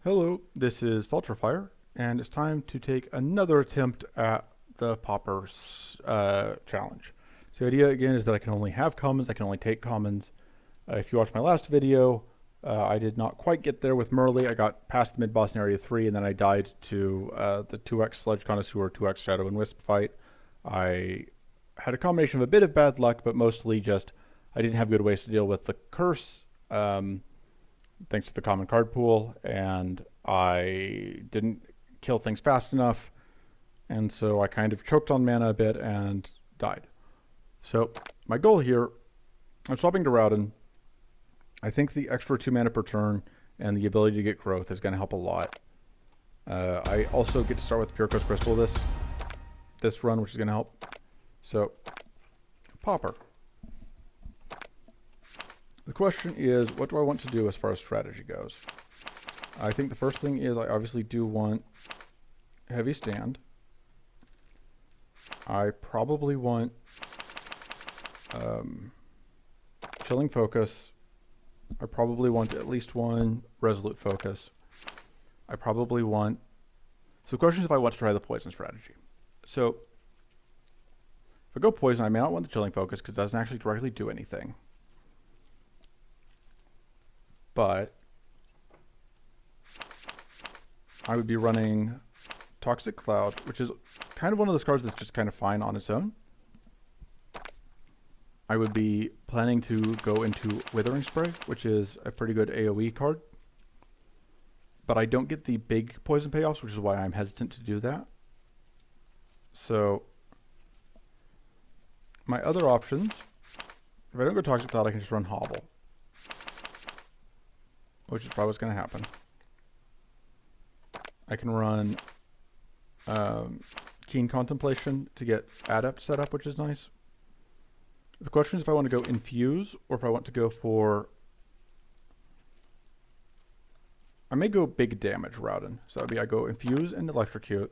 Hello, this is Vulturefire, and it's time to take another attempt at the Popper challenge. So the idea again is that I can only have commons, I can only take commons. If you watched my last video, I did not quite get there with Merle. I got past the mid-boss in Area 3, and then I died to the 2x Sledge Connoisseur, 2x Shadow and Wisp fight. I had a combination of a bit of bad luck, but mostly just I didn't have good ways to deal with the curse. Thanks to the common card pool, and I didn't kill things fast enough, and so I kind of choked on mana a bit and died. So my goal here, I'm swapping to Raodan. I think the extra 2 mana per turn and the ability to get growth is going to help a lot. I also get to start with Pure Coast Crystal this run, which is going to help. So, Popper. The question is, what do I want to do as far as strategy goes? I think the first thing is I obviously do want heavy stand. I probably want chilling focus. I probably want at least one resolute focus. I probably want... So the question is if I want to try the poison strategy. So if I go poison, I may not want the chilling focus because it doesn't actually directly do anything. But I would be running Toxic Cloud, which is kind of one of those cards that's just kind of fine on its own. I would be planning to go into Withering Spray, which is a pretty good AoE card. But I don't get the big poison payoffs, which is why I'm hesitant to do that. So my other options, if I don't go Toxic Cloud, I can just run Hobble, which is probably what's going to happen. I can run Keen Contemplation to get Adept set up, which is nice. The question is if I want to go Infuse or if I want to go for... I may go big damage Raodan. So that would be I go Infuse and Electrocute.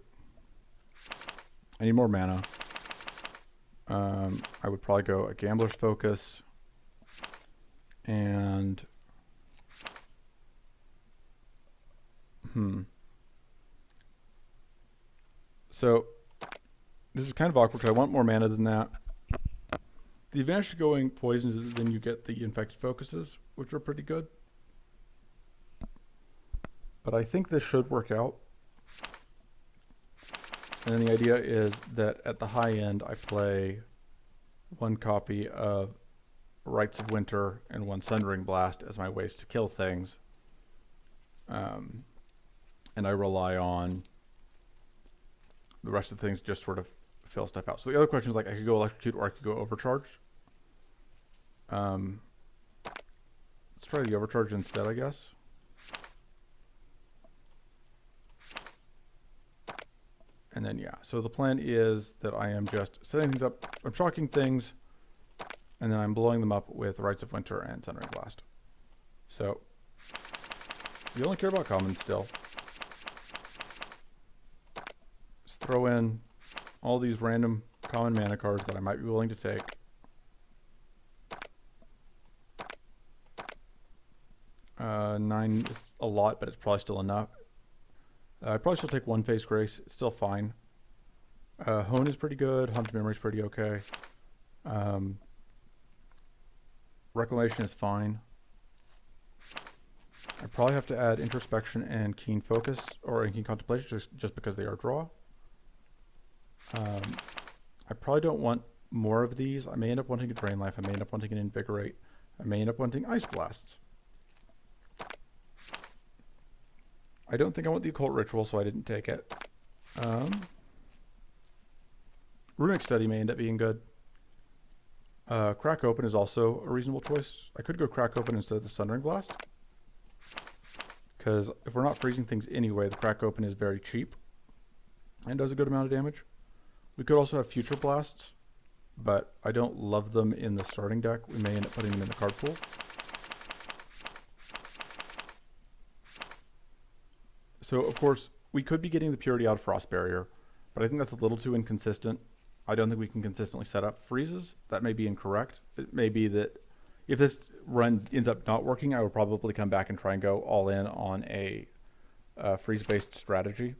I need more mana. I would probably go a Gambler's Focus and... So this is kind of awkward because I want more mana than that. The advantage to going poison is then you get the infected focuses, which are pretty good. But I think this should work out. And then the idea is that at the high end, I play one copy of Rites of Winter and one Sundering Blast as my ways to kill things. And I rely on the rest of the things just sort of fill stuff out. So the other question is like I could go Electrocute or I could go Overcharge. Let's try the Overcharge instead, I guess. And then yeah, so the plan is that I am just setting things up, I'm shocking things, and then I'm blowing them up with Rites of Winter and Sundering Blast. So we only care about commons still. Just throw in all these random common mana cards that I might be willing to take. Nine is a lot, but it's probably still enough. I'd probably still take one Face Grace. It's still fine. Hone is pretty good. Hunt's Memory is pretty okay. Reclamation is fine. I probably have to add Introspection and Keen Focus or Keen Contemplation just because they are draw. I probably don't want more of these. I may end up wanting a Drain Life. I may end up wanting an Invigorate. I may end up wanting Ice Blasts. I don't think I want the Occult Ritual, so I didn't take it. Runic Study may end up being good. Crack Open is also a reasonable choice. I could go Crack Open instead of the Sundering Blast, because if we're not freezing things anyway, the Crack Open is very cheap and does a good amount of damage. We could also have Future Blasts, but I don't love them in the starting deck. We may end up putting them in the card pool. So, of course, we could be getting the Purity out of Frost Barrier, but I think that's a little too inconsistent. I don't think we can consistently set up freezes. That may be incorrect. It may be that if this run ends up not working, I would probably come back and try and go all in on a freeze-based strategy.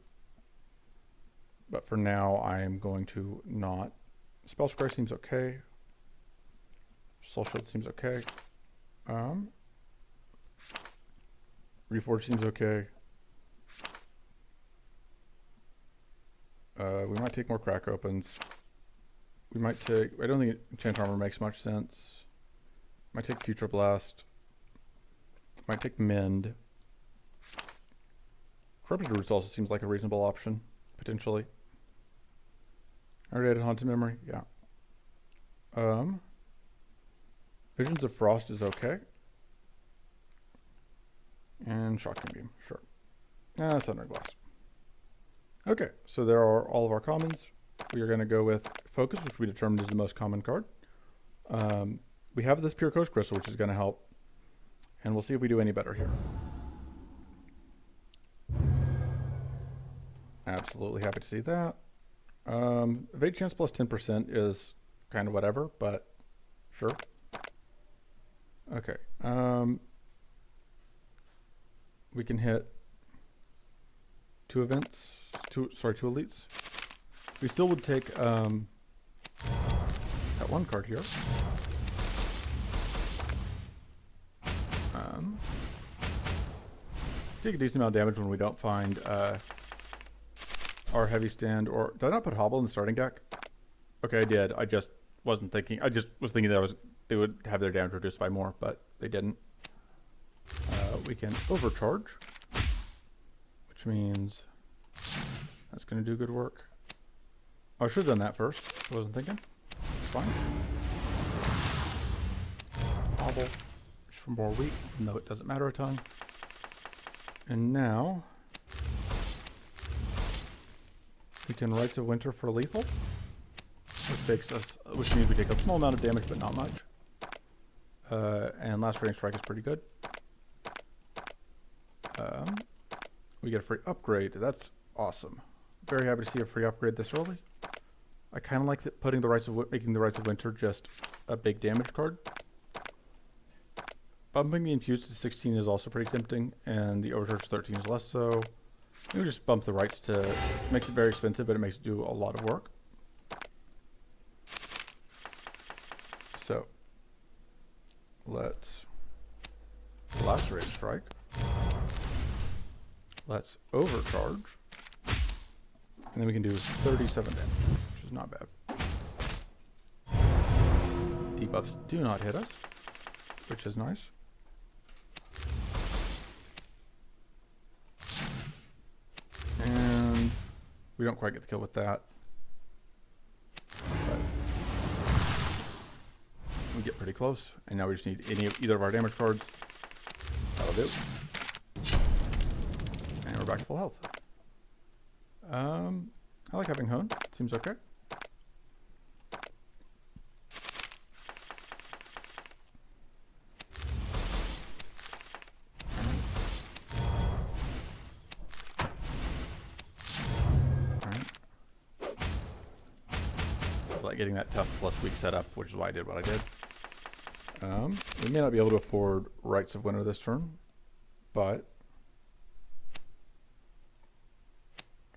But for now, I am going to not. Spell Scry seems okay. Soul Shield seems okay. Reforge seems okay. We might take more crack opens. We might take. I don't think Enchant Armor makes much sense. Might take Future Blast. Might take Mend. Corrupted Roots also seems like a reasonable option, potentially. I already added Haunted Memory, yeah. Visions of Frost is okay. And Shocking Beam, sure. Thunder Glass. Okay, so there are all of our commons. We are going to go with Focus, which we determined is the most common card. We have this Pure Coast Crystal, which is going to help. And we'll see if we do any better here. Absolutely happy to see that. Evade chance plus 10% is kind of whatever, but sure. Okay. We can hit two elites. We still would take that one card here. Take a decent amount of damage when we don't find our heavy stand, or did I not put Hobble in the starting deck? Okay, I did. I just wasn't thinking. I just was thinking that they would have their damage reduced by more, but they didn't. We can overcharge, which means that's going to do good work. Oh, I should have done that first. I wasn't thinking. It's fine. Hobble, which for more weak, even though it doesn't matter a ton. And now we can Rites of Winter for lethal, which means we take a small amount of damage, but not much. And Last Range Strike is pretty good. We get a free upgrade. That's awesome. Very happy to see a free upgrade this early. I kind of like making the Rites of Winter just a big damage card. Bumping the Infused to 16 is also pretty tempting, and the Overcharge 13 is less so. We just bump the rights to, makes it very expensive, but it makes it do a lot of work. So, let's Last Range Strike. Let's Overcharge. And then we can do 37 damage, which is not bad. Debuffs do not hit us, which is nice. And we don't quite get the kill with that. But we get pretty close. And now we just need either of our damage cards. That'll do. And we're back to full health. I like having Hone. Seems okay. Like getting that tough plus weak setup, which is why I did what I did. We may not be able to afford Rites of Winter this turn, but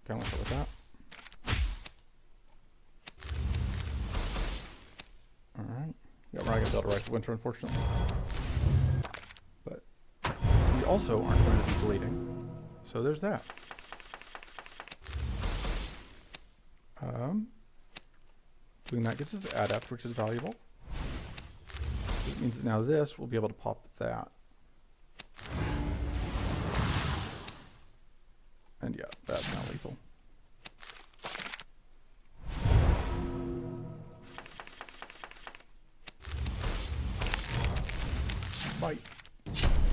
kind of like it with that. All right. Yeah, we're not going to be able to Rites of Winter, unfortunately. But we also aren't going to be bleeding, so there's that. Doing that gets us Adept, which is valuable. It means that now this, we'll be able to pop that. And yeah, that's now lethal. Bite.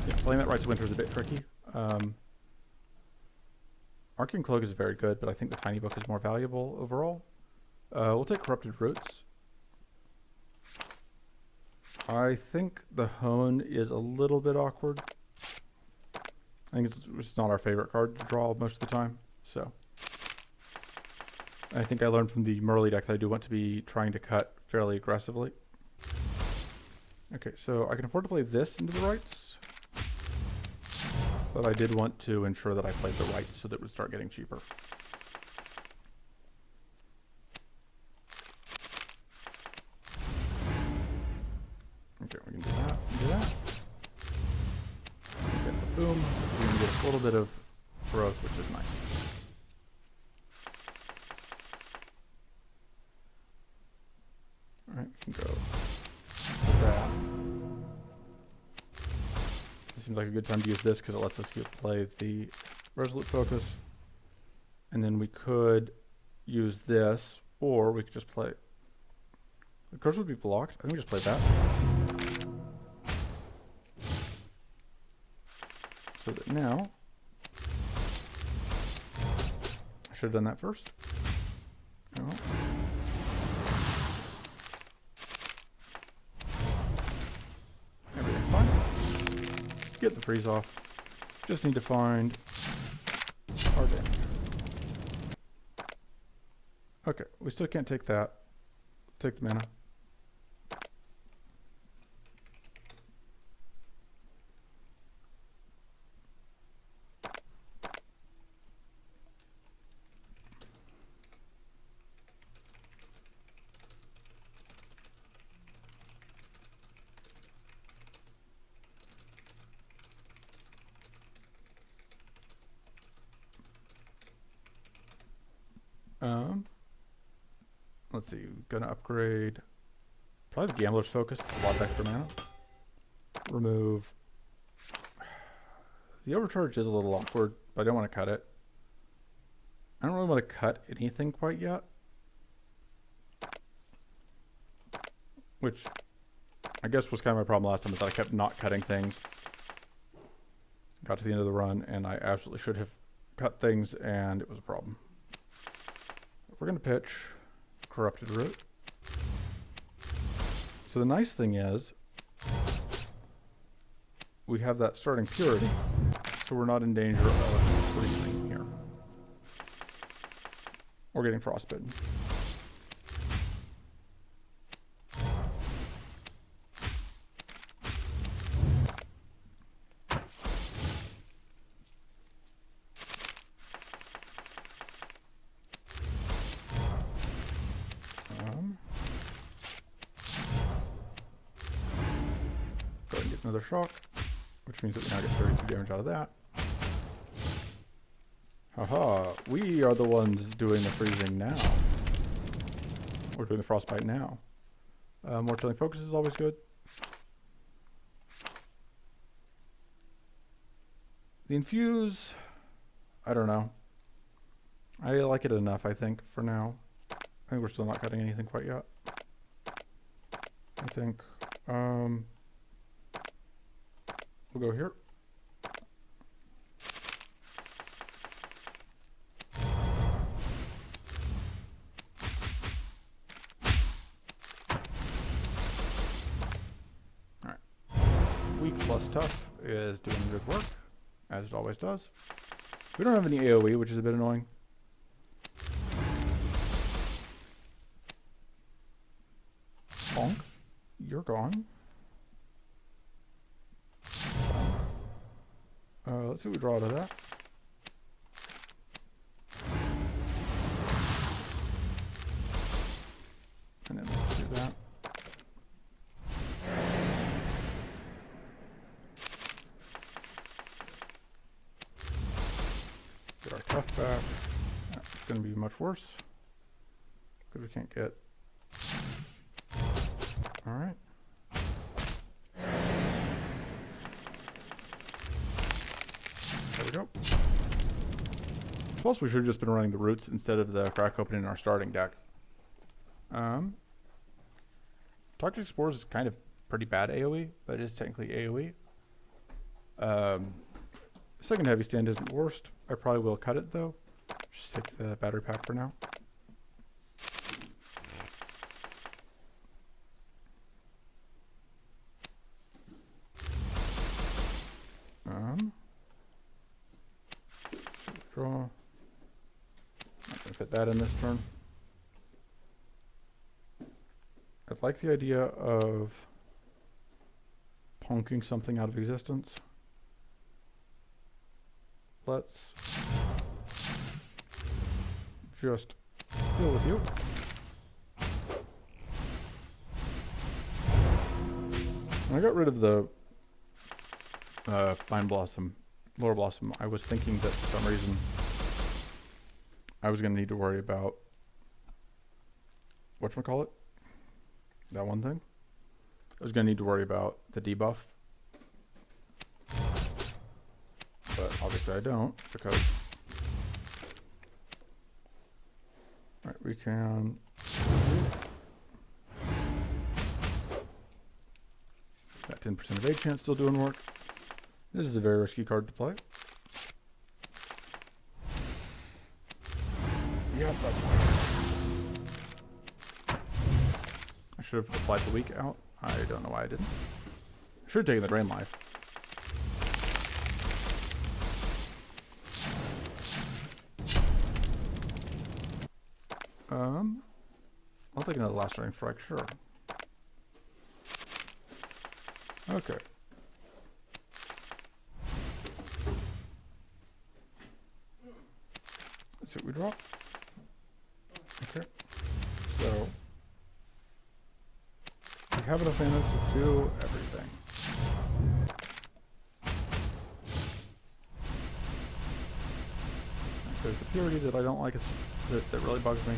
Yeah, playing that Rites of Winter is a bit tricky. Arcane Cloak is very good, but I think the Tiny Book is more valuable overall. We'll take Corrupted Roots. I think the Hone is a little bit awkward. I think it's not our favorite card to draw most of the time, so. I think I learned from the Merly deck that I do want to be trying to cut fairly aggressively. Okay, so I can afford to play this into the rights. but I did want to ensure that I played the right so that it would start getting cheaper. Okay, we can do that, and do that. Get the boom, we can get a little bit of growth, which is nice. Alright, we can go with that. It seems like a good time to use this because it lets us play the Resolute Focus. And then we could use this, or we could just play... The cursor would be blocked. I think we just played that. So that now... I should have done that first. No. Everything's fine. Get the freeze off. Just need to find our damage. Okay, we still can't take that. Take the mana. Let's see, gonna upgrade probably the Gambler's Focus, a lot of extra mana. Remove. The overcharge is a little awkward, but I don't want to cut it. I don't really want to cut anything quite yet. Which I guess was kind of my problem last time, is that I kept not cutting things. Got to the end of the run and I absolutely should have cut things and it was a problem. We're gonna pitch Corrupted Root. So the nice thing is we have that starting purity, so we're not in danger of freezing here or getting frostbitten. Another shock, which means that we now get 33 damage out of that. Haha, we are the ones doing the freezing now. We're doing the frostbite now. More Chilling Focus is always good. The Infuse, I don't know. I like it enough, I think, for now. I think we're still not cutting anything quite yet. I think, we'll go here. All right. Weak plus tough is doing good work, as it always does. We don't have any AoE, which is a bit annoying. Bonk. You're gone. Let's see what we draw out of that. And then let's do that. Get our tough back. It's going to be much worse because we can't get. All right. There we go. Plus, we should have just been running the roots instead of the crack opening in our starting deck. Toxic Spores is kind of pretty bad AoE, but it is technically AoE. Second Heavy Stand isn't worst. I probably will cut it though. Just take the battery pack for now. Draw. Not gonna fit that in this turn. I like the idea of punking something out of existence. let's just deal with you. When I got rid of the Vine Blossom, Laurel Blossom, I was thinking that for some reason I was going to need to worry about whatchamacallit? That one thing. I was going to need to worry about the debuff. But obviously I don't, because alright, we can that 10% of A chance still doing work. This is a very risky card to play. Yep, that's fine. I should have applied the weak out. I don't know why I didn't. I should have taken the drain life. I'll take another last range strike, sure. Okay. Let's see what we draw. Okay. So we have enough mana to do everything. There's the purity that I don't like, that really bugs me.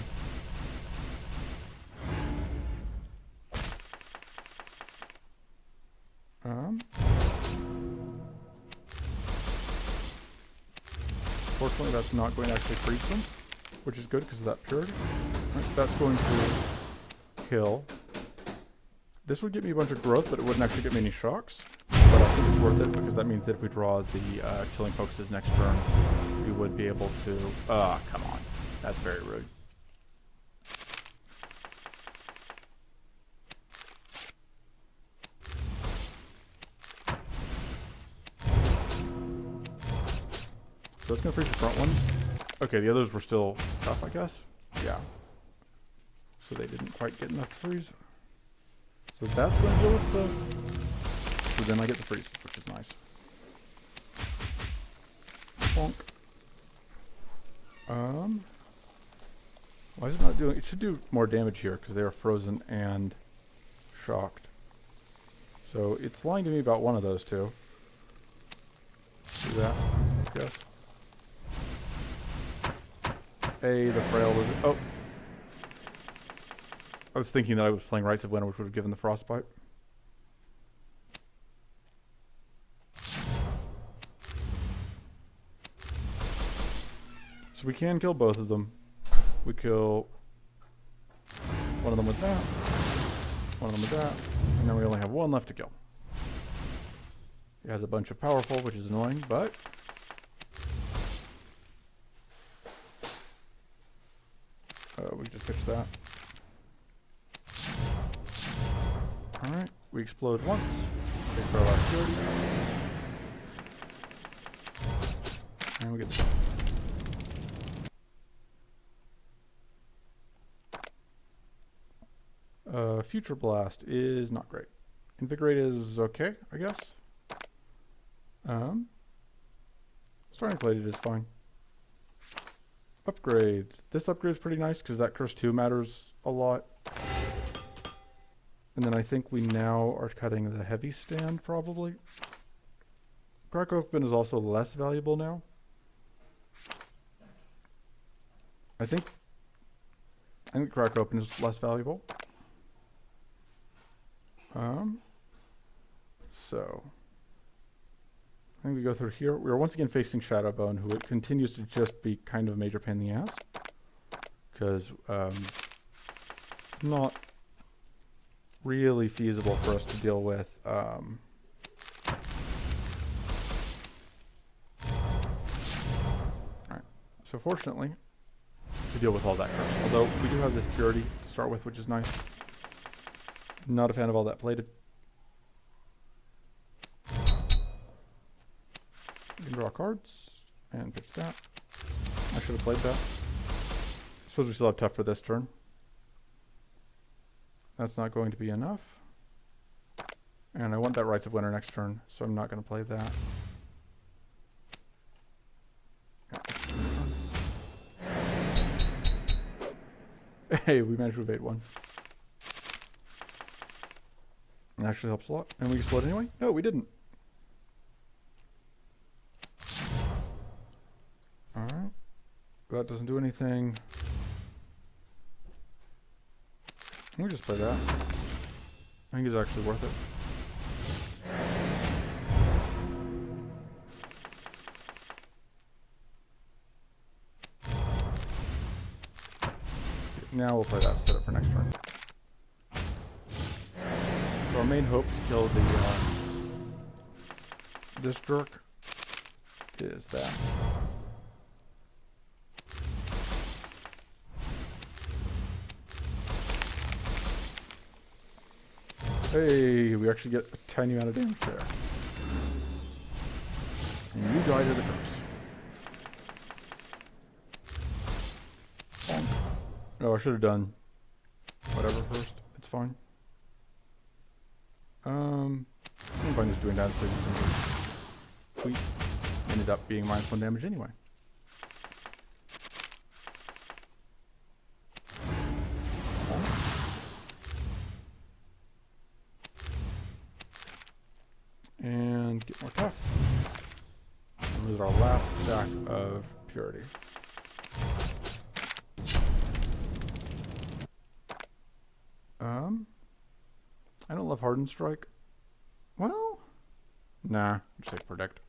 Fortunately, that's not going to actually freeze them, which is good because of that purity. Right, that's going to kill. This would give me a bunch of growth, but it wouldn't actually get me any shocks. But I think it's worth it because that means that if we draw the chilling focuses next turn, we would be able to. Come on, that's very rude. So it's going to freeze the front one. Okay, the others were still tough, I guess. Yeah. So they didn't quite get enough to freeze. So that's going to deal with the... So then I get the freeze, which is nice. Bonk. Why is it not doing... It should do more damage here because they are frozen and shocked. So it's lying to me about one of those two. Do that, I guess. The frail was... Oh! I was thinking that I was playing Rites of Winter, which would have given the Frostbite. So we can kill both of them. We kill one of them with that, one of them with that, and then we only have one left to kill. It has a bunch of powerful, which is annoying, but... we just fixed that. Alright, we explode once. Take our last 30. And we get this. Future Blast is not great. Invigorate is okay, I guess. Starting Plated is fine. Upgrades. This upgrade is pretty nice because that Curse 2 matters a lot. And then I think we now are cutting the heavy stand, probably. Crack Open is also less valuable now. I think Crack Open is less valuable. So I think we go through here. We are once again facing Shadowbone, who continues to just be kind of a major pain in the ass. Because not really feasible for us to deal with. Alright, so fortunately, to deal with all that curse. Although we do have this purity to start with, which is nice. Not a fan of all that plated. You can draw cards and pitch that. I should have played that. I suppose we still have tough for this turn. That's not going to be enough. And I want that Rites of Winter next turn, so I'm not going to play that. Hey, we managed to evade one. It actually helps a lot. And we explode anyway? No, we didn't. Alright. That doesn't do anything. Let me just play that. I think it's actually worth it. Now we'll play that, set it for next turn. So our main hope to kill the this jerk is that. Hey, we actually get a tiny amount of damage there. And you die to the curse. Bonk. Oh, I should have done whatever first. It's fine. I'm fine just doing that instead of using tweet. Ended up being -1 damage anyway. And get more tough. And lose our last stack of purity. I don't love Hardened Strike. Well, nah, just like predict.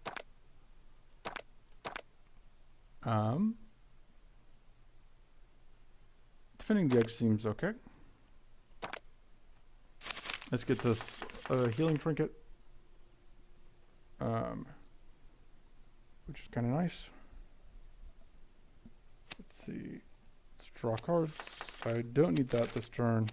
Defending the edge seems okay. This gets us a healing trinket, which is kind of nice. Let's see. Let's draw cards. I don't need that this turn.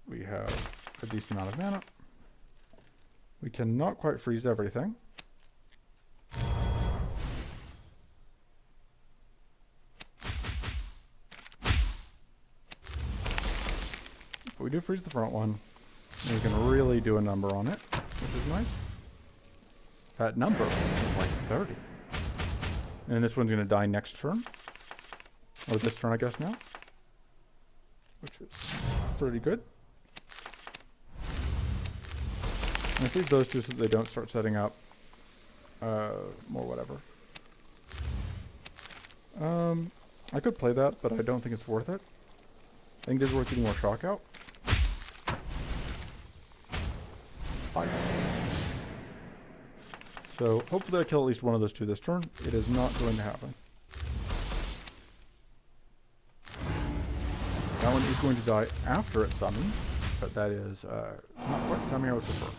We have a decent amount of mana. We cannot quite freeze everything. But we do freeze the front one. And we can really do a number on it, which is nice. That number is like 30. And this one's going to die next turn. Or this turn, I guess, now. Which is pretty good. And I freeze those two so that they don't start setting up more whatever. I could play that, but I don't think it's worth it. I think it is worth getting more shock out. Fine. So hopefully I kill at least one of those two this turn. It is not going to happen. That one is going to die after it's summoned, but that is not quite the timing I would prefer.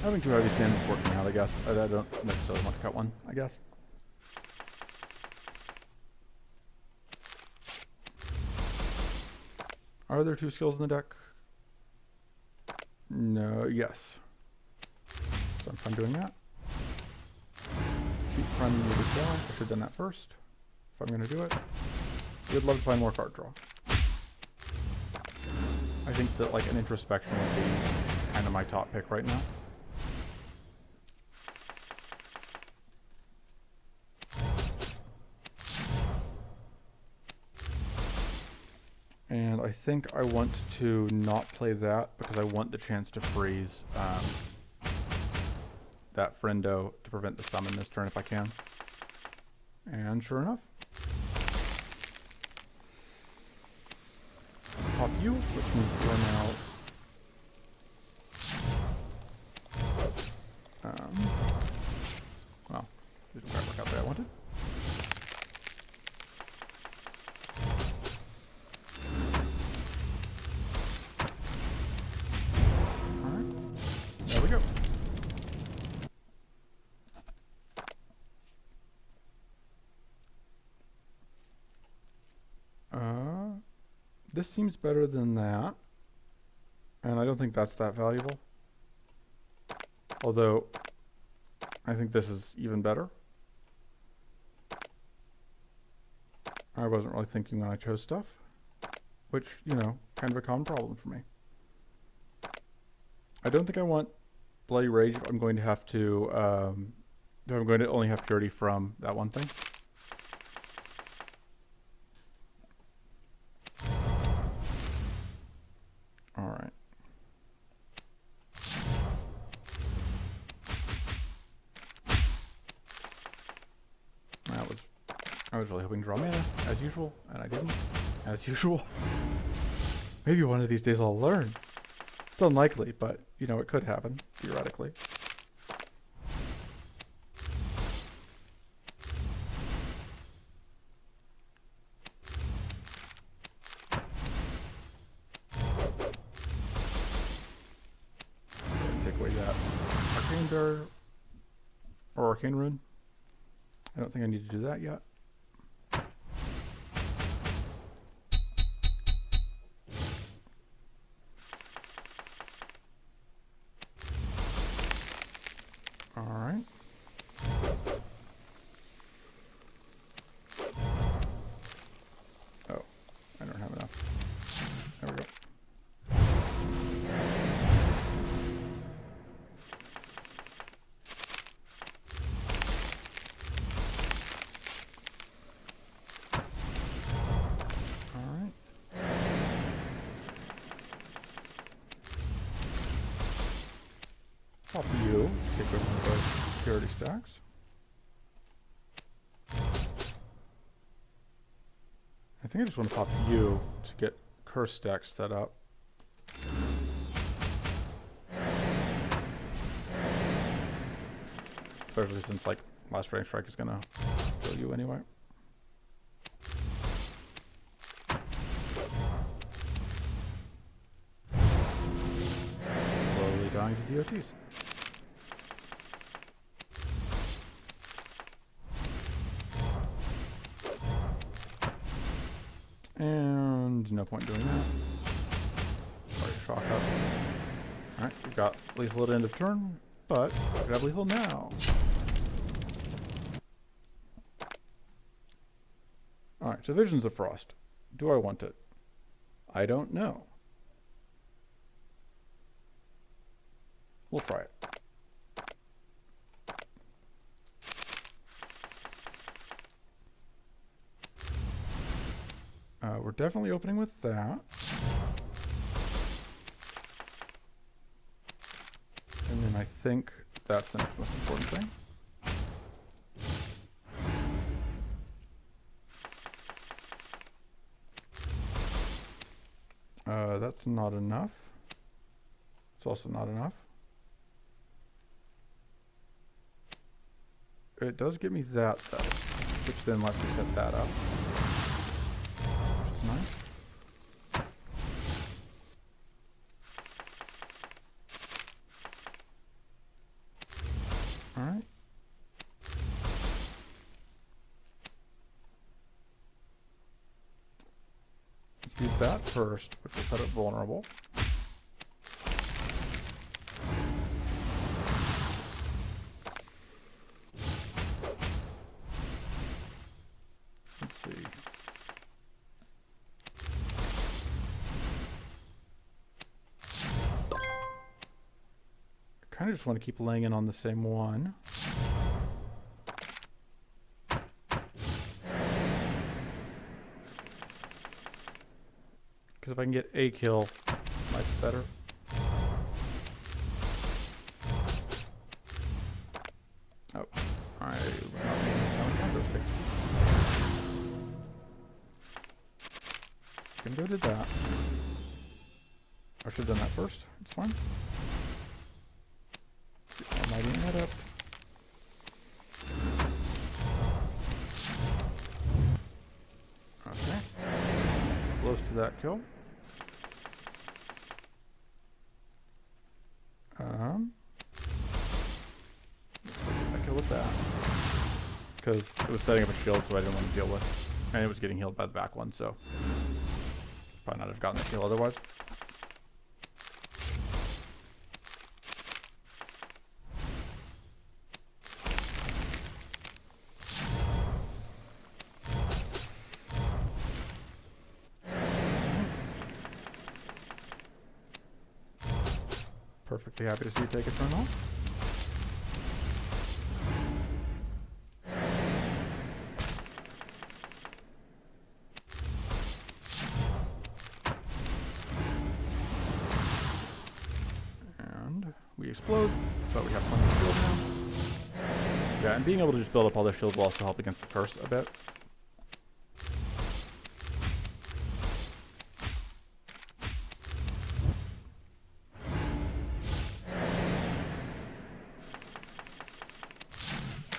Having two heavy stands is working out, I guess. I don't necessarily want to cut one, I guess. Are there two skills in the deck? No, yes. So I'm fine doing that. Keep priming with this guy. I should have done that first, if I'm going to do it. Would love to find more card draw. I think that like an introspection would be kind of my top pick right now. And I think I want to not play that because I want the chance to freeze that friendo to prevent the summon this turn if I can. And sure enough. Pop you, which means we're now... well, didn't quite work out the way I wanted. This seems better than that. And I don't think that's that valuable. Although, I think this is even better. I wasn't really thinking when I chose stuff. Which, you know, kind of a common problem for me. I don't think I want Bloody Rage if I'm going to have to, if I'm going to only have purity from that one thing. Alright. I was really hoping to draw mana, as usual, and I didn't, as usual. Maybe one of these days I'll learn. It's unlikely, but, you know, it could happen, theoretically. Take away that Arcane Bear, or Arcane Rune. I don't think I need to do that yet. Alright. Oh, I don't have enough. There we go. Alright. Pop you, take over one of those purity stacks. I think I just want to pop you to get curse stacks set up. Especially since, like, last range strike is gonna kill you anyway. Slowly dying to DOTs. And no point doing that. Sorry, shock up. Alright, we've got lethal at end of turn, but we could have lethal now. Alright, so Visions of Frost. Do I want it? I don't know. We'll try it. We're definitely opening with that. And then I think that's the next most important thing. That's not enough. It's also not enough. It does give me that, though, which then lets me set that up. Which is nice. Alright. Do that first, which will set it vulnerable. Let's see. I kind of just want to keep laying in on the same one. Because if I can get a kill, much better. Oh, I'm not being counter-stick. Gonna go to that. I should have done that first. It's fine. Get my mighty head up. Okay. Close to that kill. I kill with that. Because it was setting up a shield, so I didn't want to deal with. And it was getting healed by the back one, so probably not have gotten the kill otherwise. Perfectly happy to see you take a turn off. And we explode, but we have plenty of shield now. Yeah, and being able to just build up all this shield will also help against the curse a bit.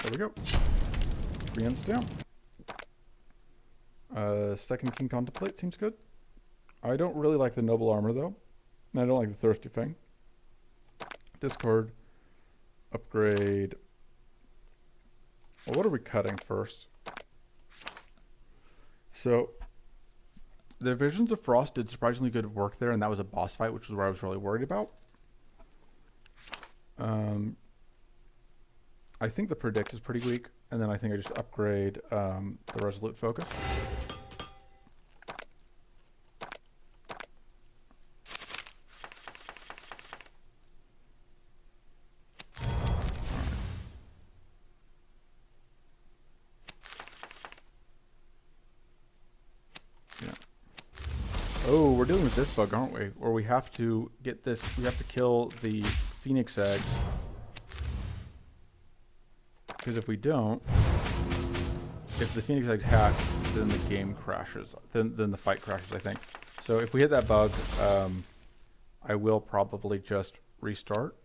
There we go. 3 ends down. Second King Contemplate seems good. I don't really like the Noble Armor though. And I don't like the Thirsty Fang. Discard. Upgrade. Well, what are we cutting first? So, the Visions of Frost did surprisingly good work there, and that was a boss fight, which is where I was really worried about. I think the Predict is pretty weak, and then I think I just upgrade the Resolute Focus. Yeah. Oh, we're dealing with this bug, aren't we? Or we have to get this, we have to kill the Phoenix Eggs. Because if we don't, if the Phoenix Eggs hatch, then the game crashes. Then the fight crashes, I think. So if we hit that bug, I will probably just restart.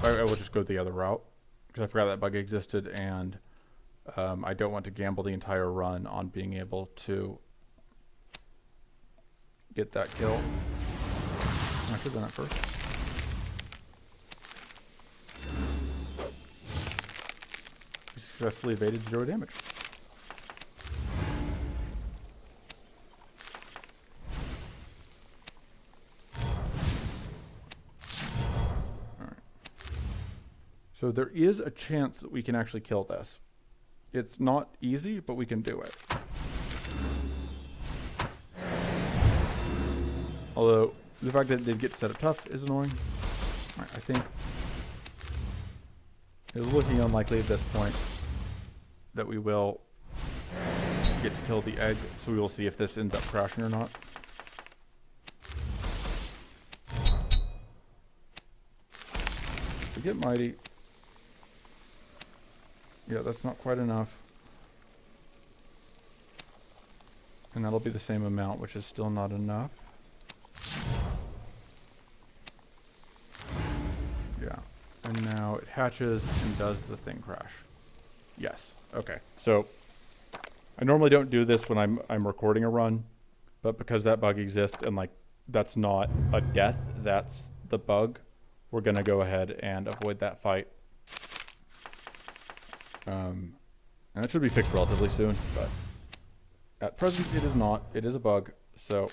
I will just go the other route. Because I forgot that bug existed, and I don't want to gamble the entire run on being able to get that kill. I should have done that first. Successfully evaded 0 damage. Alright. So there is a chance that we can actually kill this. It's not easy, but we can do it. Although, the fact that they get set up tough is annoying. Alright, I think it's looking unlikely at this point that we will get to kill the egg, so we will see if this ends up crashing or not. We get mighty. Yeah, that's not quite enough. And that'll be the same amount, which is still not enough. Yeah. And now it hatches and does the thing crash. Yes. Okay. So I normally don't do this when I'm recording a run, but because that bug exists and like that's not a death, that's the bug, we're gonna go ahead and avoid that fight. And it should be fixed relatively soon, but at present it is not. It is a bug, so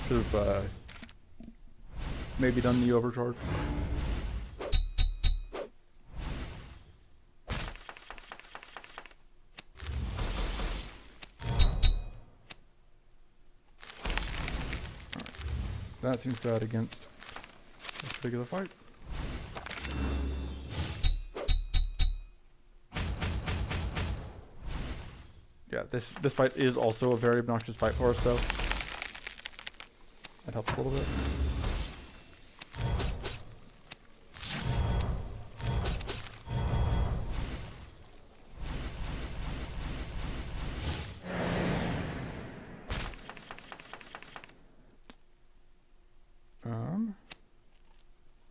should have maybe done the overcharge. That seems bad against this particular fight. Yeah, this fight is also a very obnoxious fight for us, though. That helps a little bit.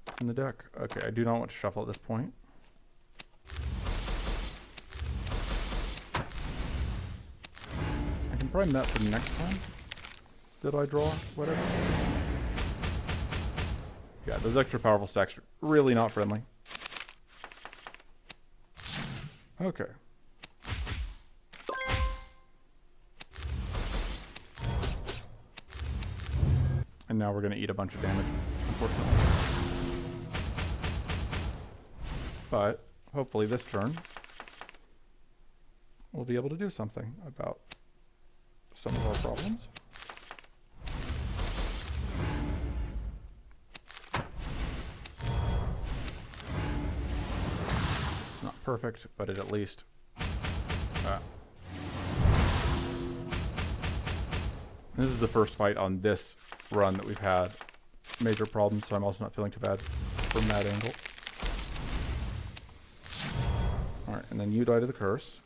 It's in the deck. Okay, I do not want to shuffle at this point. I can prime that for next time that I draw, whatever. Yeah, those extra powerful stacks are really not friendly. Okay. And now we're going to eat a bunch of damage, unfortunately. But hopefully this turn we'll be able to do something about some of our problems. perfect, but it at least... This is the first fight on this run that we've had major problems, so I'm also not feeling too bad from that angle. Alright, and then you die to the curse.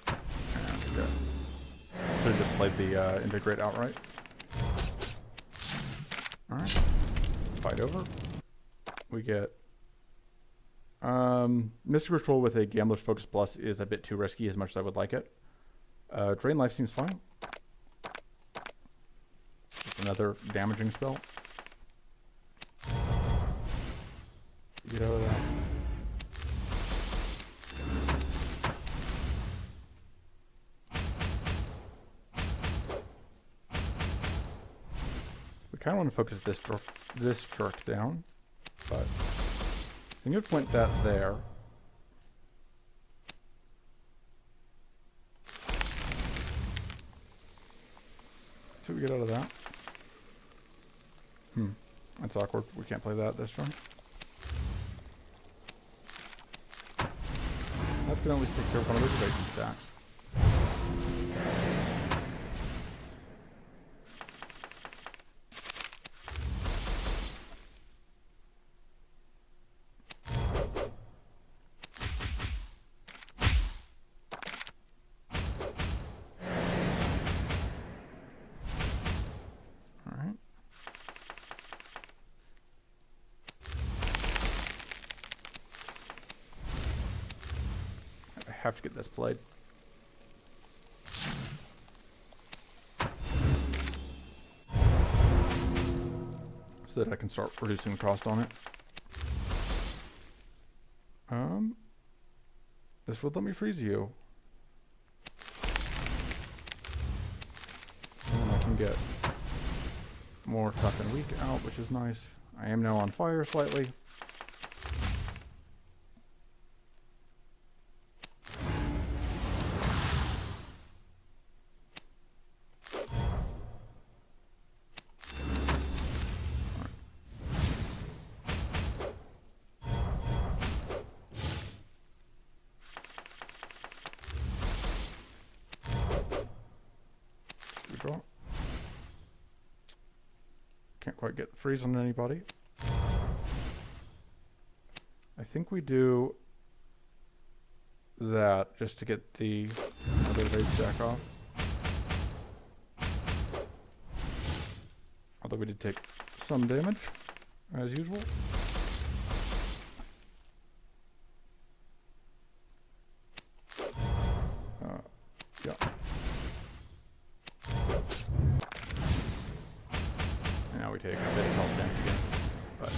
And good. Should have just played the integrate outright. Alright. Fight over. We get... Mystic Ritual with a Gambler's Focus Plus is a bit too risky as much as I would like it. Drain Life seems fine. Just another damaging spell. Get out of that. We kind of want to focus this jerk down, but I think it went that there. Let's see what we get out of that. That's awkward. We can't play that this turn. That's going to at least take care of one of those evasion stacks. Alright. I have to get this played. So that I can start reducing the cost on it. This would let me freeze you. And then I can get more tough and weak out, which is nice. I am now on fire slightly. Draw. Can't quite get the freeze on anybody. I think we do that just to get the other base stack off. Although we did take some damage, as usual. Yeah. Now we take a bit of health damage again, but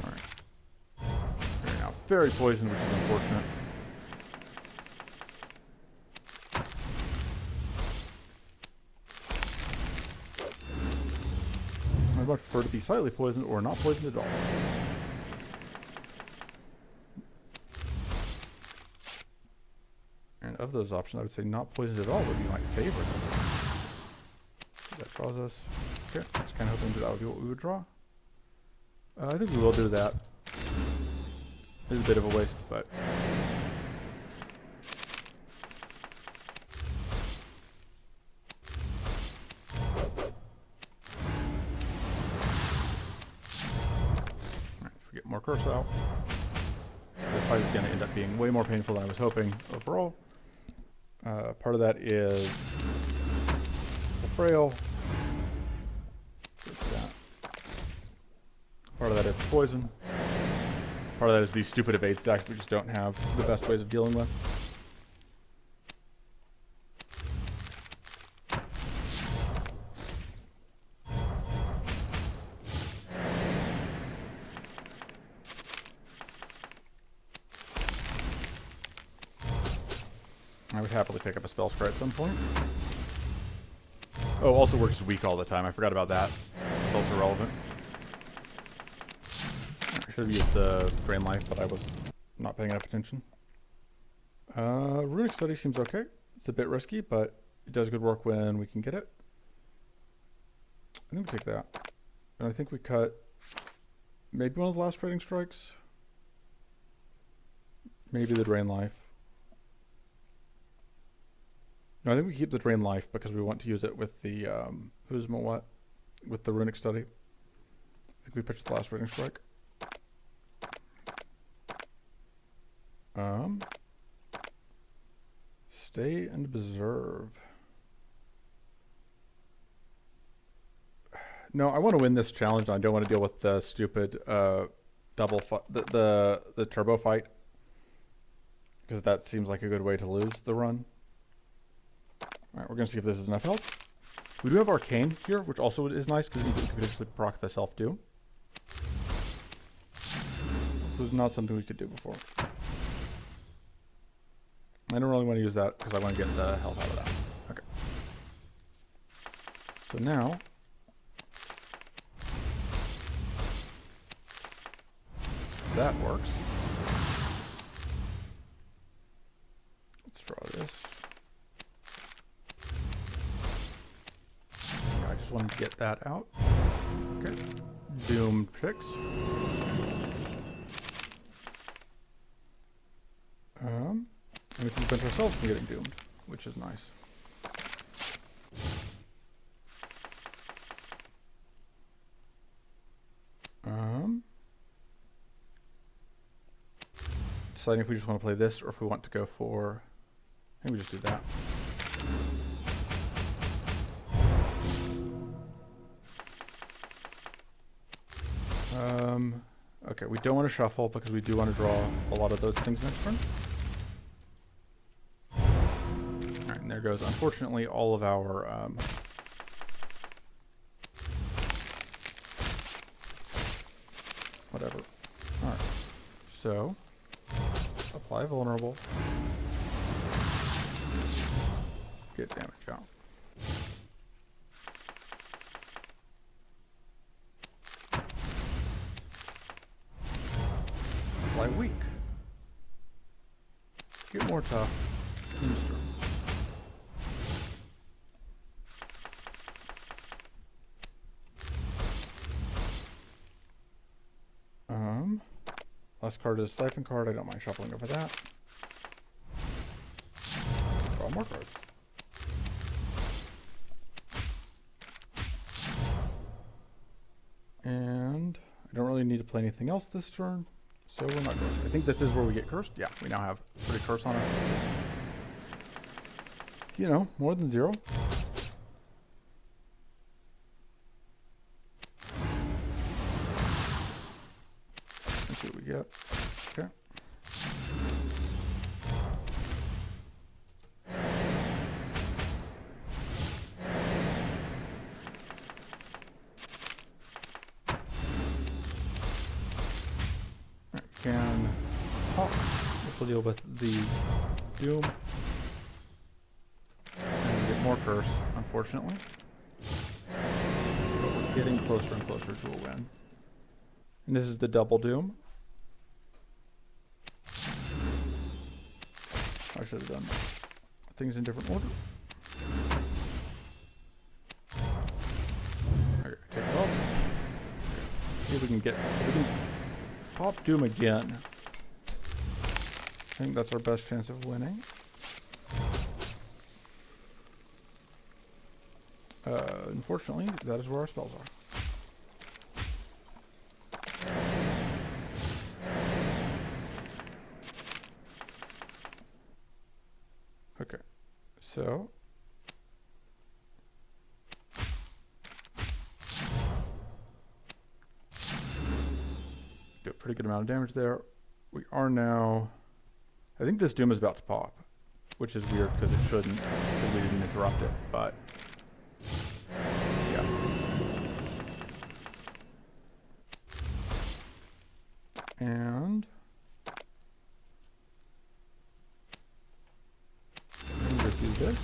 alright. We're now very poisoned, which is unfortunate. I'd much prefer to be slightly poisoned or not poisoned at all. And of those options, I would say not poisoned at all would be my favorite. That draws us. Okay, I was kind of hoping that would be what we would draw. I think we will do that. It's a bit of a waste, but... more curse out. This fight is going to end up being way more painful than I was hoping overall. Part of that is the frail. Part of that is poison. Part of that is these stupid evade stacks we just don't have the best ways of dealing with. I would happily pick up a spell scry at some point. Oh, also we're just weak all the time. I forgot about that. It's also relevant. I should have used the drain life, but I was not paying enough attention. Runic Study seems okay. It's a bit risky, but it does good work when we can get it. I think we take that. And I think we cut maybe one of the last raiding strikes. Maybe the Drain Life. No, I think we keep the Drain Life because we want to use it with the, who's what? With the Runic Study. I think we pitched the last raiding strike. Stay and Preserve. No, I want to win this challenge. I don't want to deal with the stupid double the turbo fight, because that seems like a good way to lose the run. All right, we're gonna see if this is enough help. We do have Arcane here, which also is nice because it means we can potentially proc the self doom. This was not something we could do before. I don't really want to use that because I want to get the health out of that. Okay. So now, that works. Let's draw this. I just wanted to get that out. Okay. Doomed Pix. And we can prevent ourselves from getting doomed, which is nice. Deciding if we just want to play this or if we want to go for, I think we just do that. Okay, we don't want to shuffle because we do want to draw a lot of those things next turn. Alright, and there goes, unfortunately, all of our whatever. Alright, so apply vulnerable, get damage out. Apply weak. Get more tough. Instrument. Last card is Siphon card. I don't mind shuffling over that. Draw more cards. And I don't really need to play anything else this turn, so we're not going to. I think this is where we get cursed. Yeah, we now have a pretty curse on us. You know, more than 0. Let's see what we get. Okay. Can pop. This will deal with the doom. And get more curse, unfortunately. But we're getting closer and closer to a win. And this is the double doom. I should have done things in different order. Okay, take it off. See if we can get. We can pop doom again. I think that's our best chance of winning. Unfortunately, that is where our spells are. Okay, so do a pretty good amount of damage there. We are now, I think this doom is about to pop, which is weird because it shouldn't, because we didn't interrupt it, but yeah. And just do this.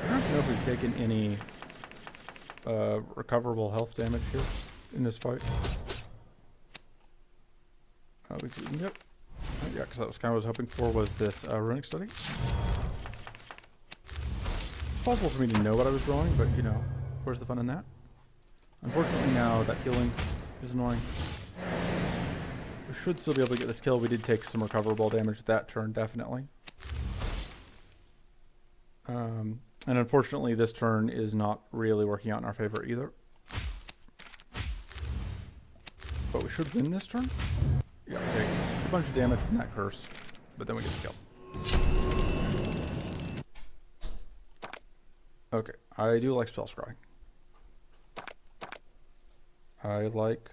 I don't know if we've taken any recoverable health damage here in this fight. We we can get. Yeah, because that was kind of what I was hoping for, was this runic study. It's possible for me to know what I was drawing, but you know, where's the fun in that? Unfortunately now that healing is annoying. We should still be able to get this kill. We did take some recoverable damage that turn, definitely. And unfortunately this turn is not really working out in our favor either. But we should win this turn. Yeah, take a bunch of damage from that curse, but then we get the kill. Okay, I do like spell scrying. I like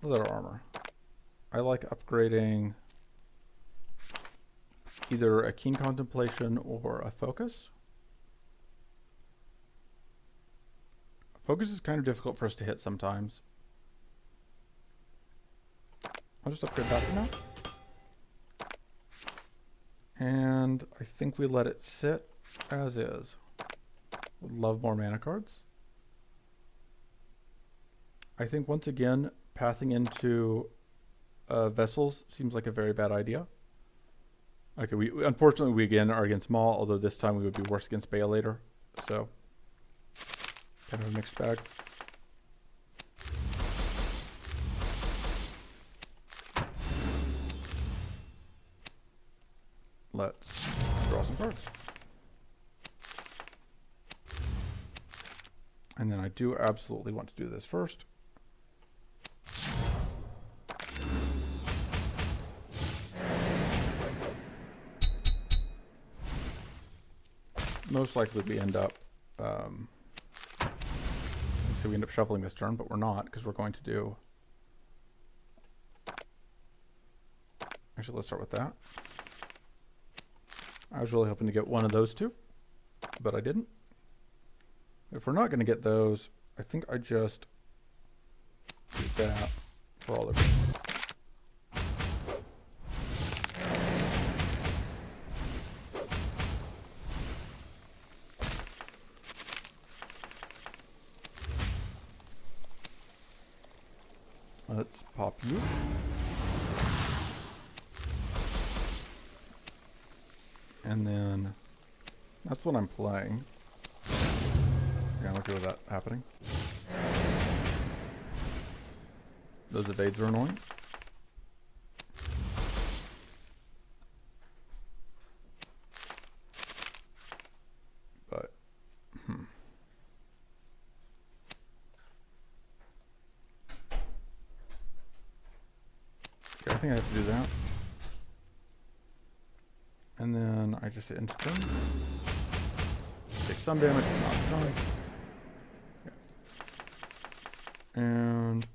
leather armor. I like upgrading either a keen contemplation or a focus. Focus is kind of difficult for us to hit sometimes. I'll just upgrade that for now. And I think we let it sit as is. Would love more mana cards. I think once again, pathing into vessels seems like a very bad idea. Okay, unfortunately we again are against Maul, although this time we would be worse against Bale later. So, kind of a mixed bag. Let's draw some cards. And then I do absolutely want to do this first. Most likely we end up, so we end up shuffling this turn, but we're not, because we're going to do, actually let's start with that. I was really hoping to get one of those two, but I didn't. If we're not going to get those, I think I just do that for all the reasons. Let's pop you. And then that's what I'm playing. Yeah, I'm okay with that happening. Those evades are annoying. But, okay, I think I have to do that. And then I just hit into turn. Take some damage, not a ton. Yeah. And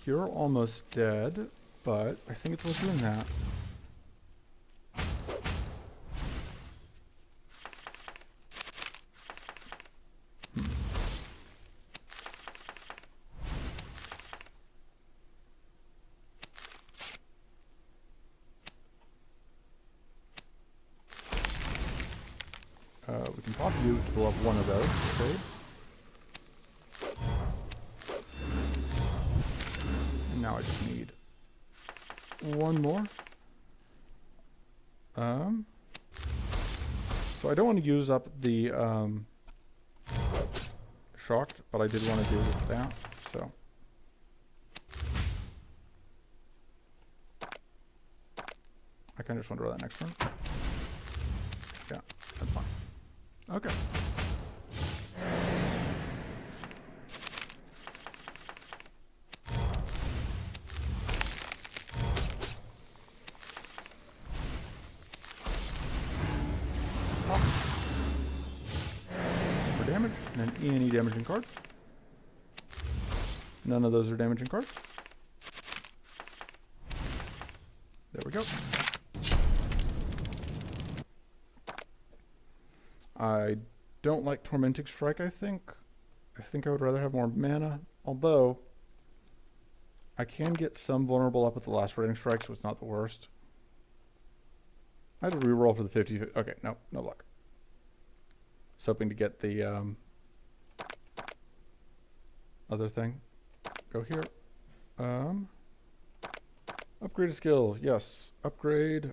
you're almost dead, but I think it's worth doing that. We can pop you to blow up one of those. Okay. And now I just need one more. So I don't want to use up the shocked, but I did want to do that. So I kind of just want to draw that next one. Yeah, that's fine. Okay. For damage, and then any damaging card. None of those are damaging cards. There we go. I don't like Tormenting Strike, I think. I think I would rather have more mana, although I can get some vulnerable up with the Lacerating Strike, so it's not the worst. I had to reroll for the 50. Okay, no luck. Just hoping to get the other thing. Go here. Upgrade a skill. Yes. Upgrade.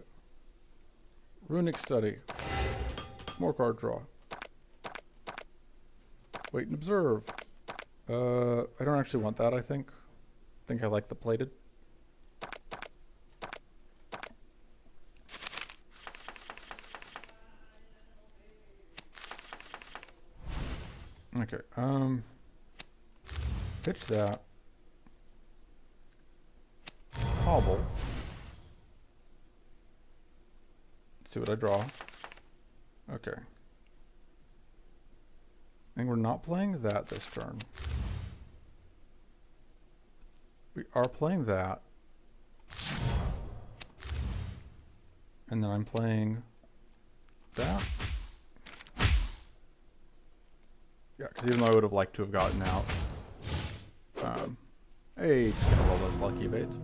Runic Study. More card draw. Wait and observe. I don't actually want that, I think. I think I like the plated. Okay, pitch that. Hobble. Let's see what I draw. Okay. I think we're not playing that this turn. We are playing that. And then I'm playing that. Yeah, because even though I would have liked to have gotten out. Hey, just gonna roll those lucky evades.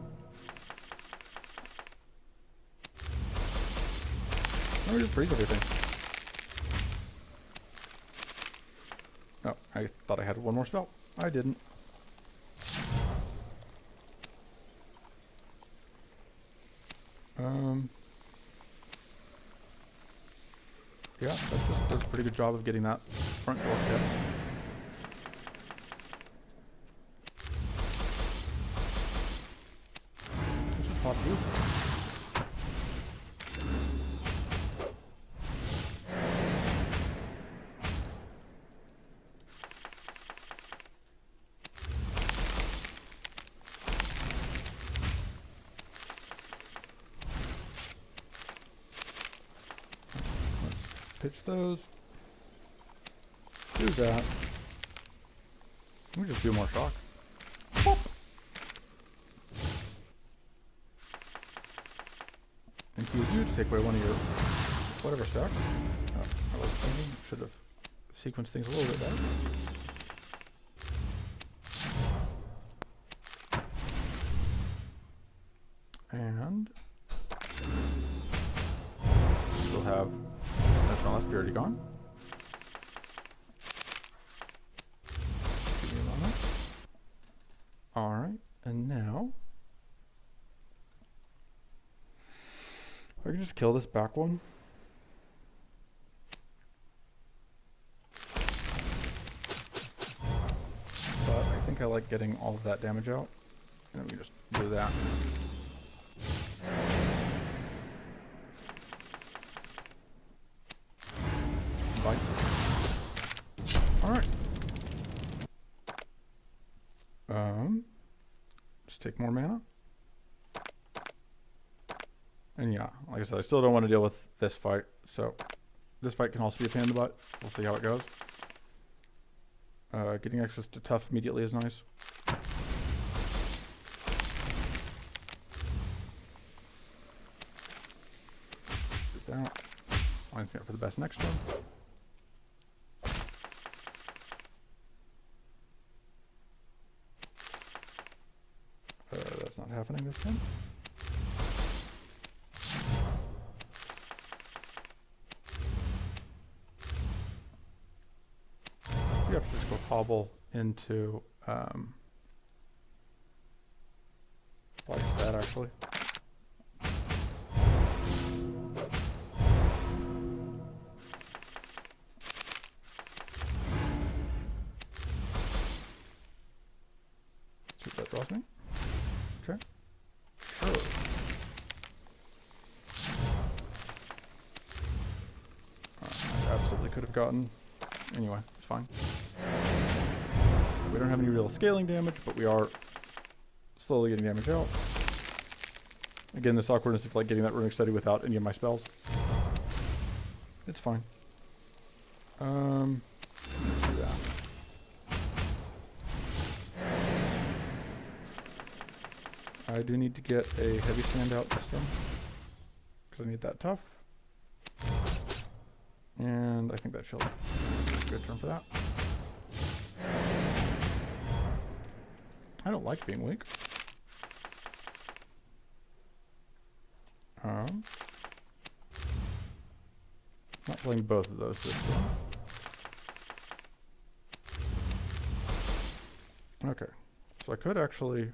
Let me just freeze everything. Oh, I thought I had one more spell. I didn't. Yeah, that just does a pretty good job of getting that front door hit. Let's just pop you. Pitch those. Do that. Let me just do more shock. Pop. And use you to take away one of your whatever stack. Oh, I was thinking should have sequenced things a little bit better. And still have National Last Purity gone. Give me a moment. Alright, and now I can just kill this back one. But I think I like getting all of that damage out. And we just do that. Bye. Alright. Just take more mana. And yeah, like I said, I still don't want to deal with this fight, so this fight can also be a pain in the butt. We'll see how it goes. Getting access to tough immediately is nice. Do that. Lines me up for the best next turn. That's not happening this time. You have to just go hobble into like that actually. See what that draws me. Okay. Sure. I absolutely could have gotten. Anyway, it's fine. We don't have any real scaling damage, but we are slowly getting damage out. Again, this awkwardness of like getting that runic study without any of my spells. It's fine. Do that. I do need to get a heavy stand out this time because I need that tough. And I think that shield is a good turn for that. I don't like being weak. Not playing both of those this turn. Okay, so I could actually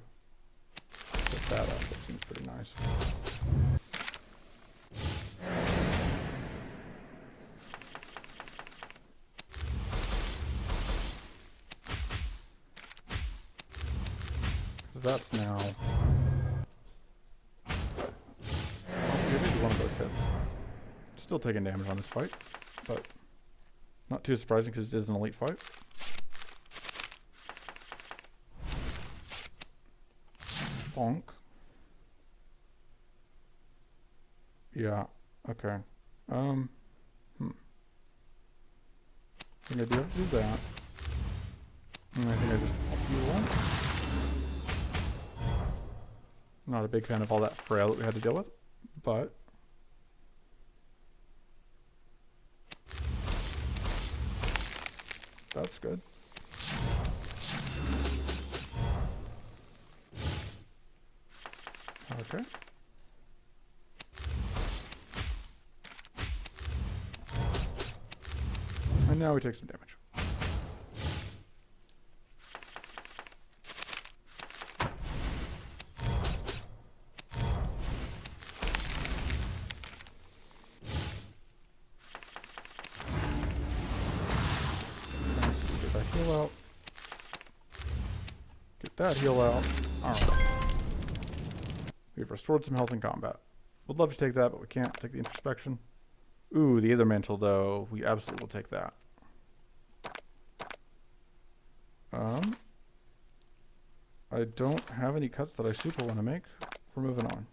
set that up. That seems pretty nice. That's now. Oh, maybe one of those hits. Still taking damage on this fight, but not too surprising because it is an elite fight. Bonk. Yeah. Okay. I think I do have to do that. And I think I just heal one. Not a big fan of all that frail that we had to deal with, but that's good. Okay. And now we take some damage. Get that heal out. Get that heal out. Alright. We've restored some health in combat. Would love to take that, but we can't take the introspection. Ooh, the Aether Mantle, though. We absolutely will take that. I don't have any cuts that I super want to make. We're moving on.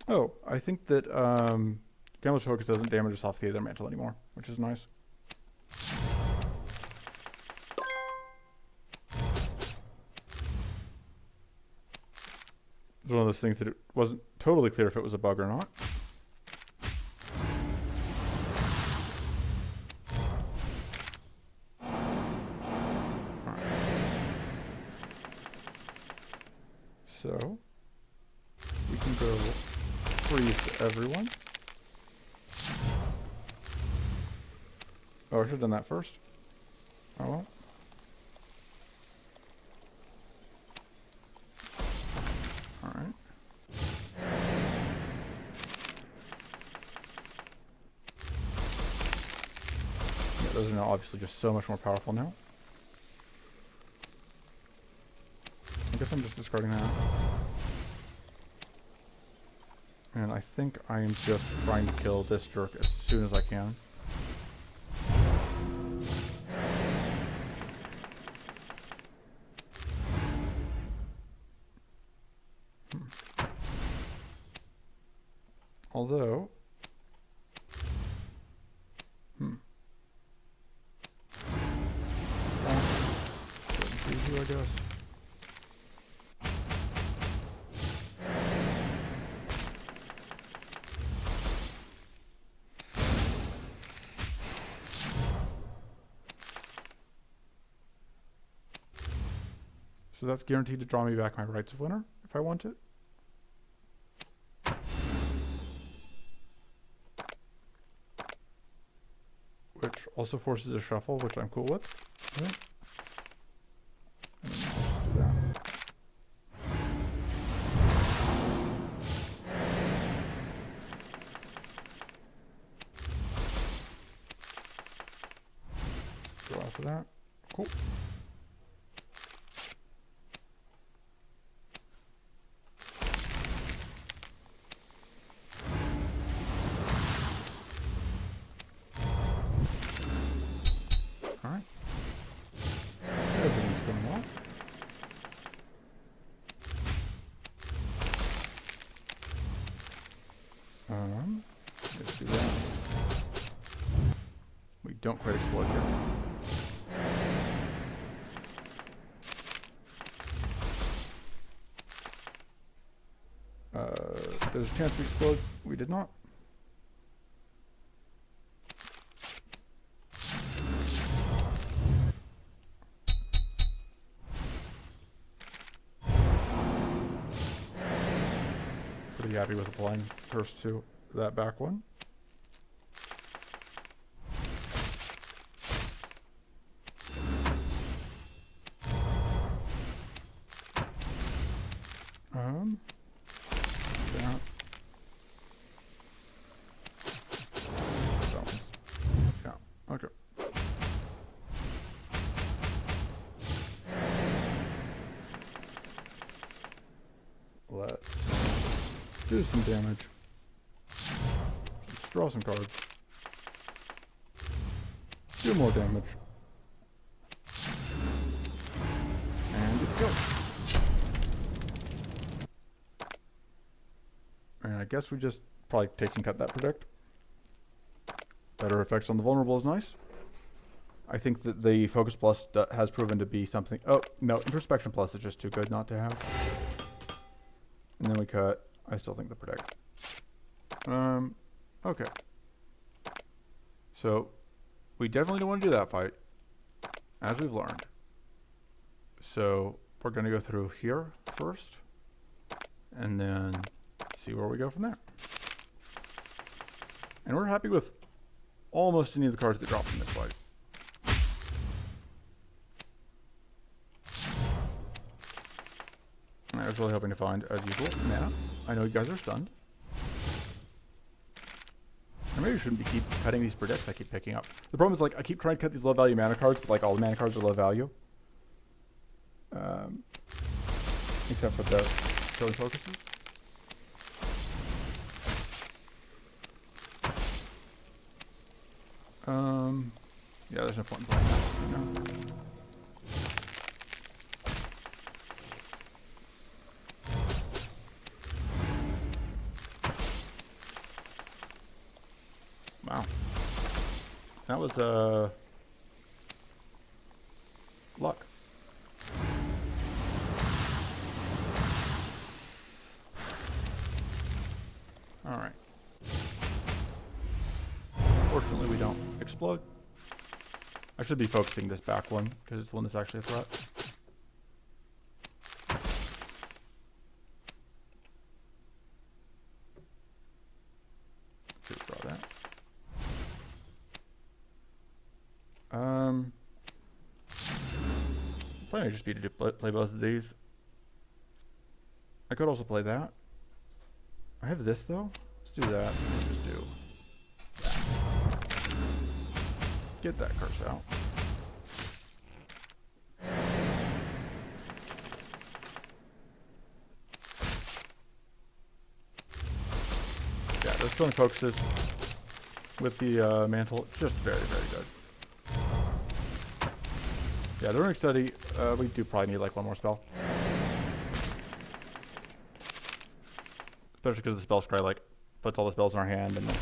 Oh, I think that Gambler's Focus doesn't damage us off the Aether Mantle anymore, which is nice. It's one of those things that it wasn't totally clear if it was a bug or not. Alright. So, we can go freeze to everyone. Oh, I should have done that first. Oh well. Alright. Yeah, those are now obviously just so much more powerful now. I guess I'm just discarding that. And I think I am just trying to kill this jerk as soon as I can. Although, I guess. So that's guaranteed to draw me back my Rights of Winter if I want it. Which also forces a shuffle, which I'm cool with. Right. And then I'll just do that. Go after that. Cool. Alright. Everything's going well. don't quite explode here. There's a chance we explode. We did not. Pretty happy with applying first to that back one. That. Yeah, okay. Let's do some damage. Let's draw some cards. Do more damage. And it's go. And I guess we just probably take and cut that predict. Better effects on the vulnerable is nice. I think that the focus plus has proven to be something. Oh, no, introspection plus is just too good not to have. And then we cut. I still think the predict. Okay. So, we definitely don't want to do that fight, as we've learned. So, we're going to go through here first, and then see where we go from there. And we're happy with almost any of the cards that drop in this fight. I was really hoping to find, as usual, mana. I know you guys are stunned. I maybe shouldn't be keep cutting these predicts I keep picking up. The problem is, like, I keep trying to cut these low value mana cards, but like all the mana cards are low value. Except for the killing focuses. Yeah, there's no point in playing that right now. Wow. That was, luck. Alright. Fortunately, we don't explode. I should be focusing this back one, because it's the one that's actually a threat. Let's draw that. Plan would just be to play both of these. I could also play that. I have this though. Let's do that. Let's just do that. Get that curse out. Yeah, those killing focuses with the mantle, just very, very good. Yeah, the runic study, we do probably need like one more spell. Especially because the spell scry like puts all the spells in our hand and then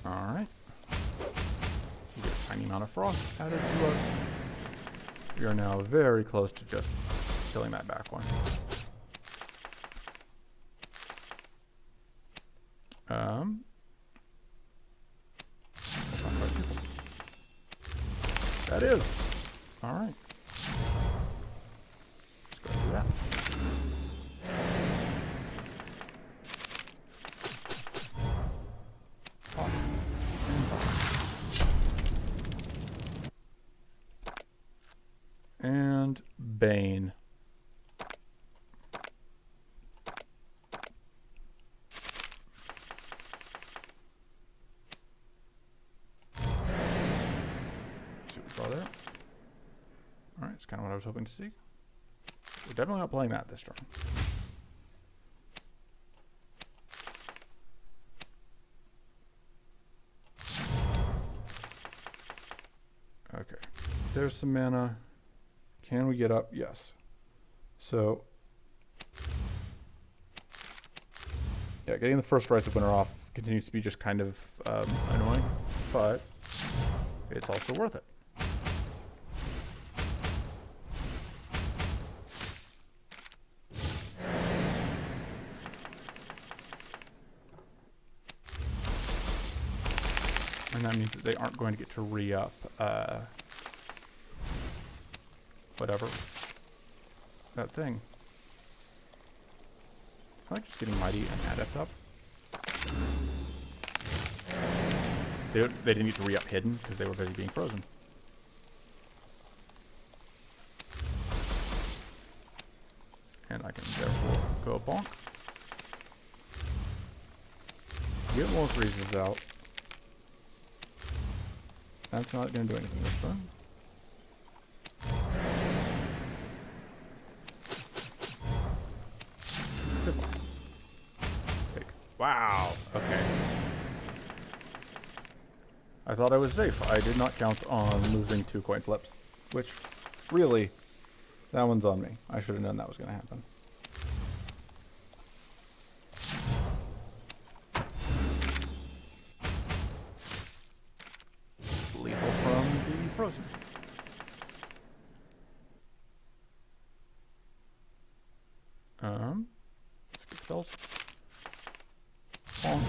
yeah. Alright. We get a tiny amount of frost added to us. We are now very close to just killing that back one. That is. Alright. Let's go do that. Pop. And Bane. There. Alright, it's kind of what I was hoping to see. We're definitely not playing that this turn. Okay. There's some mana. Can we get up? Yes. So Yeah, getting the first Rites of Winter off continues to be just kind of annoying, but it's also worth it. And that means that they aren't going to get to re-up whatever that thing. I like just getting Mighty and Adept up. They didn't get to re-up Hidden because they were busy being frozen. And I can therefore go bonk. Get more freezes out. That's not going to do anything this turn. Take. Wow. Okay. I thought I was safe. I did not count on losing 2 coin flips, which really, that one's on me. I should have known that was going to happen. Lethal from the Frozen. Skip spells. Bonk.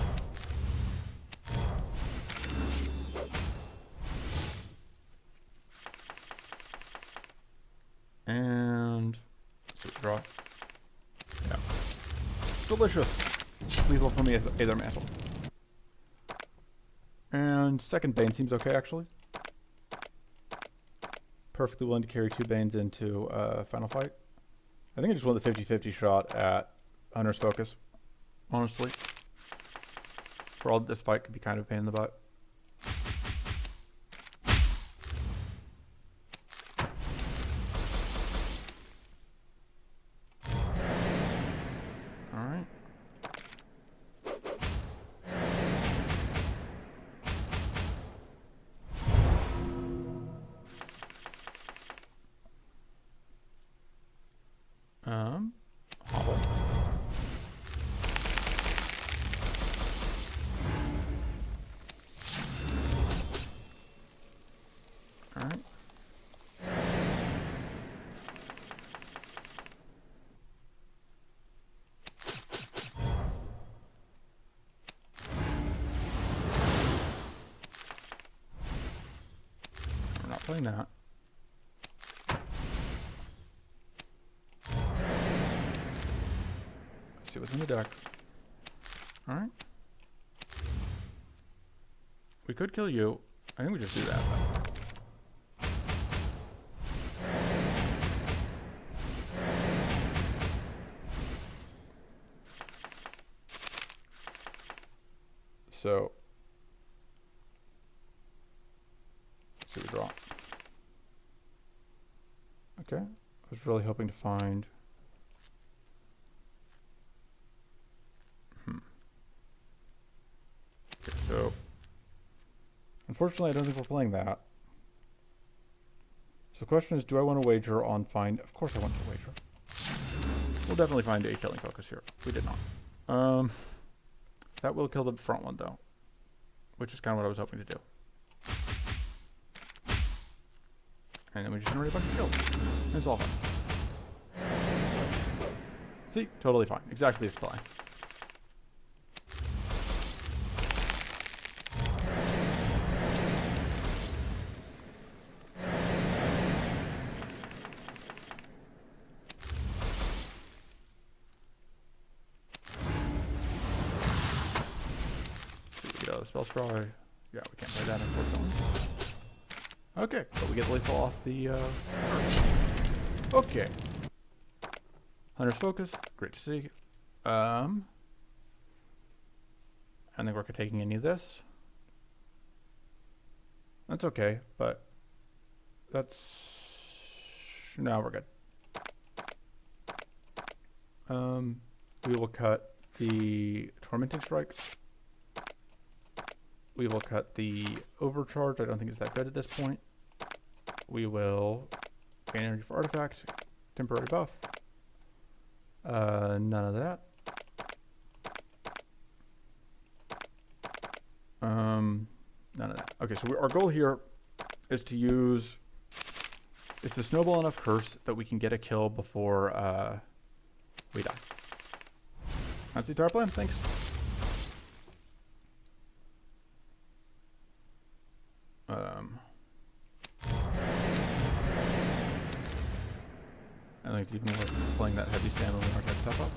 And draw. Yeah. Delicious. Lethal from the Aether Mantle. And second Bane seems okay, actually. Perfectly willing to carry 2 Banes into final fight. I think I just want the 50-50 shot at Hunter's Focus, honestly. For all this fight could be kind of a pain in the butt. Alright. Hobble. Alright. We're not playing that. See what's in the deck. Alright. We could kill you. I think we just do that. So, let's see what we draw. Okay. I was really hoping to find... Okay, so... Unfortunately, I don't think we're playing that. So the question is, do I want to wager on find... Of course I want to wager. We'll definitely find a Killing Focus here. We did not. That will kill the front one, though. Which is kind of what I was hoping to do. And then we just generate a bunch of kills. It's all fine. See? Totally fine. Exactly as planned. Spell Scry. Yeah, we can't play that, unfortunately. Okay, but we get lethal off the okay. Hunter's Focus, great to see. I don't think we're taking any of this. That's okay, but that's... No, we're good. We will cut the Tormenting Strike. We will cut the Overcharge. I don't think it's that good at this point. We will gain energy for artifact, temporary buff. None of that. Okay, so our goal here is to use... It's to snowball enough curse that we can get a kill before we die. That's the entire plan. Thanks. I think it's even worth playing that heavy stand when we don't get stuff up.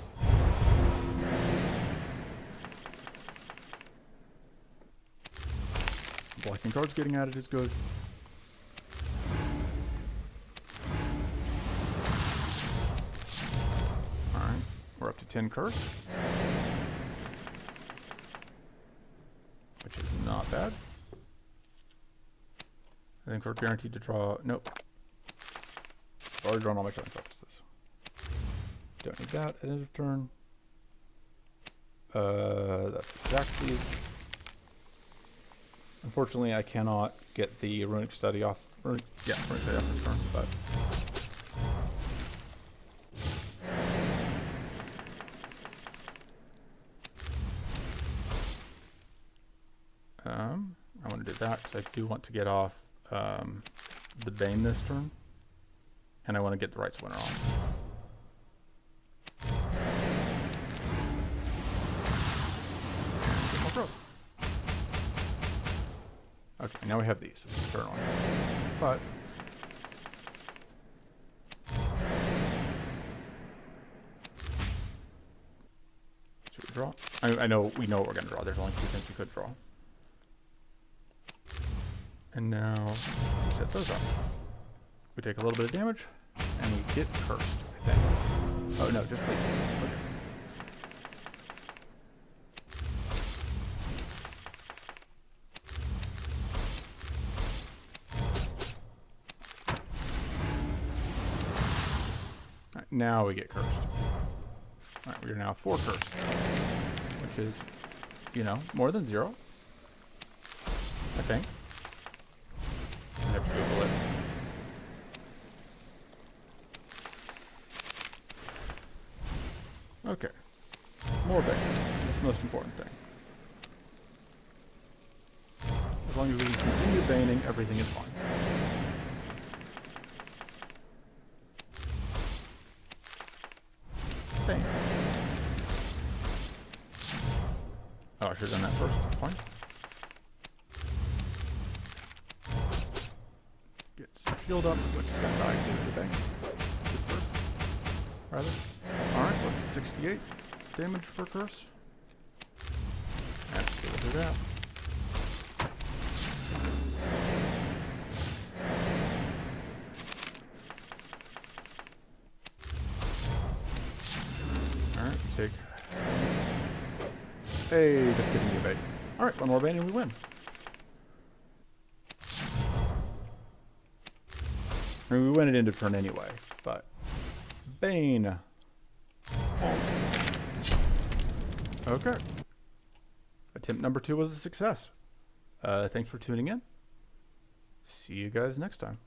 Blocking cards getting at it is good. Alright, we're up to 10 curse. Which is not bad. I think we're guaranteed to draw... Nope. Already drawn all my turn focuses. Don't need that at end of turn. That's exactly... Unfortunately, I cannot get the runic study off. Runic study off this turn, but... I want to do that because I do want to get off the Bane this turn. And I want to get the right Splinter off. And get more growth. Okay, now we have these. Turn on. But should we draw? I know we know what we're gonna draw. There's only 2 things we could draw. And now set those up. We take a little bit of damage, and we get cursed, I think. Oh no, just leave. Okay. Alright, now we get cursed. Alright, we are now 4 cursed. Which is, you know, more than 0. I think. I have to Google it. Okay. More Bane. That's the most important thing. As long as we can continue Baning, everything is fine. Bane. Oh, I should have done that first. Fine. Get some shield up, which is going to die to the Bane. First. Rather. Alright, what's 68 damage per curse? Let's see what do that. Alright, we take... Hey, just kidding, you bait. Alright, one more Bane and we win. I mean, we win it into turn anyway, but... Bane. Okay. Attempt number 2 was a success. Thanks for tuning in. See you guys next time.